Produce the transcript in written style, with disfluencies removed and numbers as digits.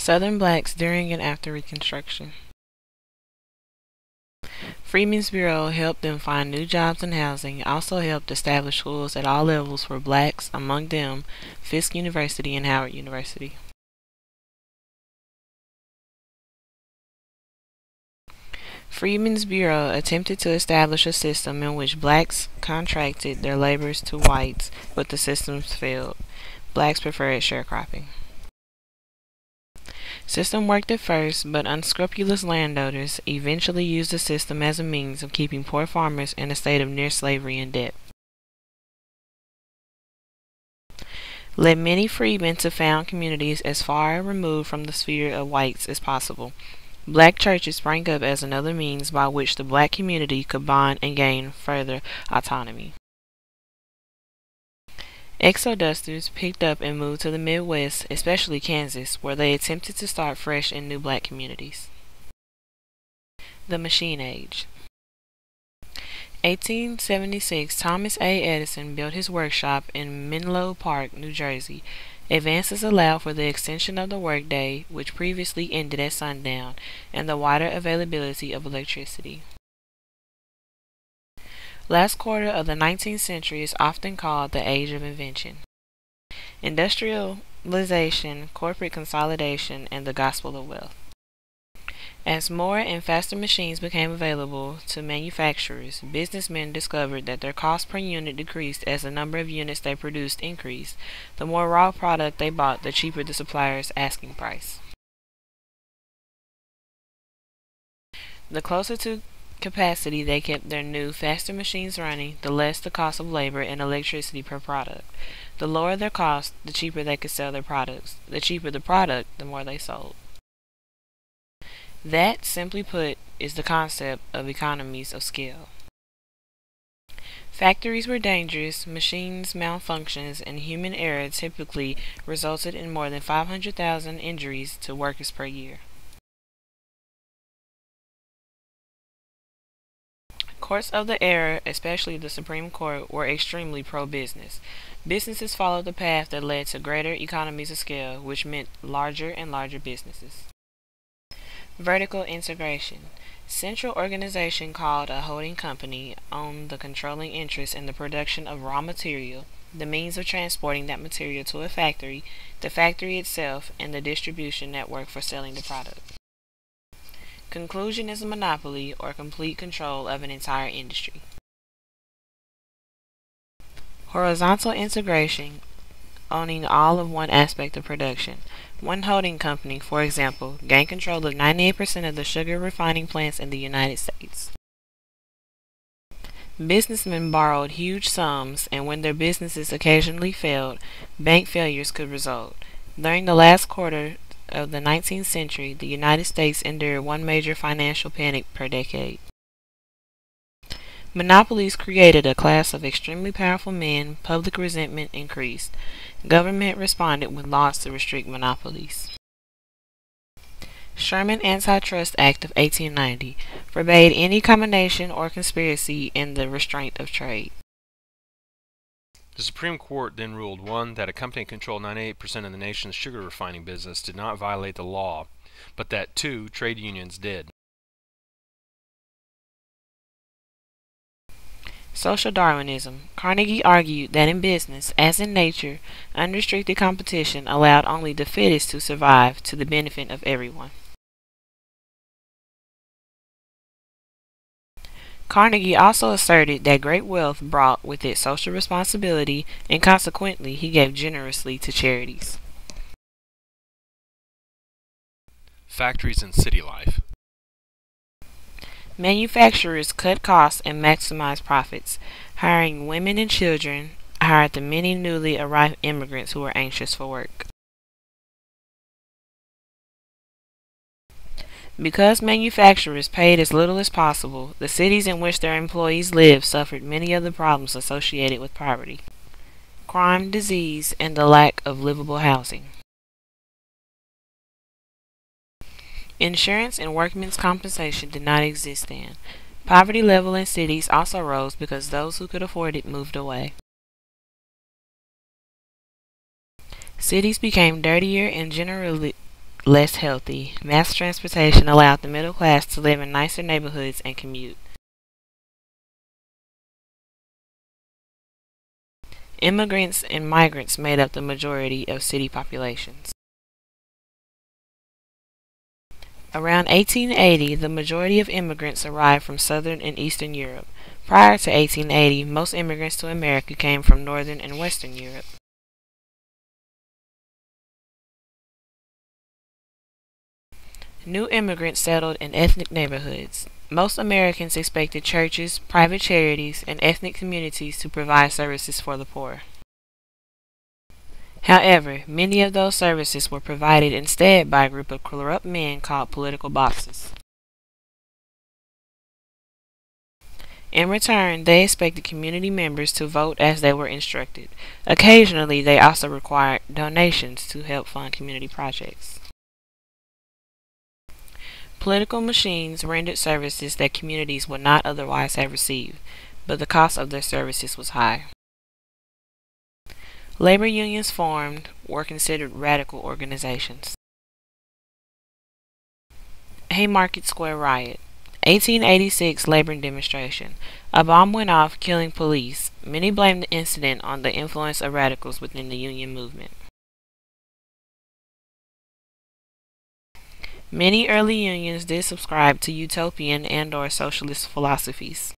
Southern blacks during and after Reconstruction. Freedman's Bureau helped them find new jobs and housing, also helped establish schools at all levels for blacks, among them Fisk University and Howard University. Freedman's Bureau attempted to establish a system in which blacks contracted their labors to whites, but the systems failed. Blacks preferred sharecropping. System worked at first, but unscrupulous landowners eventually used the system as a means of keeping poor farmers in a state of near slavery and debt. Led many freedmen to found communities as far removed from the sphere of whites as possible. Black churches sprang up as another means by which the black community could bond and gain further autonomy. Exodusters picked up and moved to the Midwest, especially Kansas, where they attempted to start fresh in new black communities. The Machine Age. 1876, Thomas A. Edison built his workshop in Menlo Park, New Jersey. Advances allowed for the extension of the workday, which previously ended at sundown, and the wider availability of electricity. Last quarter of the 19th century is often called the Age of Invention. Industrialization, corporate consolidation, and the gospel of wealth. As more and faster machines became available to manufacturers, businessmen discovered that their cost per unit decreased as the number of units they produced increased. The more raw product they bought, the cheaper the supplier's asking price. The closer to capacity they kept their new, faster machines running, the less the cost of labor and electricity per product. The lower their cost, the cheaper they could sell their products. The cheaper the product, the more they sold. That, simply put, is the concept of economies of scale. Factories were dangerous, machines malfunctions, and human error typically resulted in more than 500,000 injuries to workers per year. Courts of the era, especially the Supreme Court, were extremely pro-business. Businesses followed the path that led to greater economies of scale, which meant larger and larger businesses. Vertical integration. Central organization called a holding company owned the controlling interest in the production of raw material, the means of transporting that material to a factory, the factory itself, and the distribution network for selling the product. Conclusion is a monopoly or complete control of an entire industry. Horizontal integration, owning all of one aspect of production. One holding company, for example, gained control of 98% of the sugar refining plants in the United States. Businessmen borrowed huge sums, and when their businesses occasionally failed, bank failures could result. During the last quarter of the 19th century, the United States endured one major financial panic per decade. Monopolies created a class of extremely powerful men. Public resentment increased. Government responded with laws to restrict monopolies. Sherman Anti-Trust Act of 1890 forbade any combination or conspiracy in the restraint of trade. The Supreme Court then ruled 1. That a company controlled 98% of the nation's sugar refining business did not violate the law, but that 2. Trade unions did. Social Darwinism. Carnegie argued that in business, as in nature, unrestricted competition allowed only the fittest to survive to the benefit of everyone. Carnegie also asserted that great wealth brought with it social responsibility, and consequently he gave generously to charities. Factories and city life. Manufacturers cut costs and maximized profits. Hiring women and children, hired the many newly arrived immigrants who were anxious for work. Because manufacturers paid as little as possible, the cities in which their employees lived suffered many of the problems associated with poverty, crime, disease, and the lack of livable housing. Insurance and workmen's compensation did not exist then. Poverty level in cities also rose because those who could afford it moved away. Cities became dirtier and generally less healthy. Mass transportation allowed the middle class to live in nicer neighborhoods and commute. Immigrants and migrants made up the majority of city populations. Around 1880, the majority of immigrants arrived from Southern and Eastern Europe. Prior to 1880, most immigrants to America came from Northern and Western Europe. New immigrants settled in ethnic neighborhoods. Most Americans expected churches, private charities, and ethnic communities to provide services for the poor. However, many of those services were provided instead by a group of corrupt men called political bosses. In return, they expected community members to vote as they were instructed. Occasionally, they also required donations to help fund community projects. Political machines rendered services that communities would not otherwise have received, but the cost of their services was high. Labor unions formed were considered radical organizations. Haymarket Square Riot. 1886 labor demonstration. A bomb went off, killing police. Many blamed the incident on the influence of radicals within the union movement. Many early unions did subscribe to utopian and/or socialist philosophies.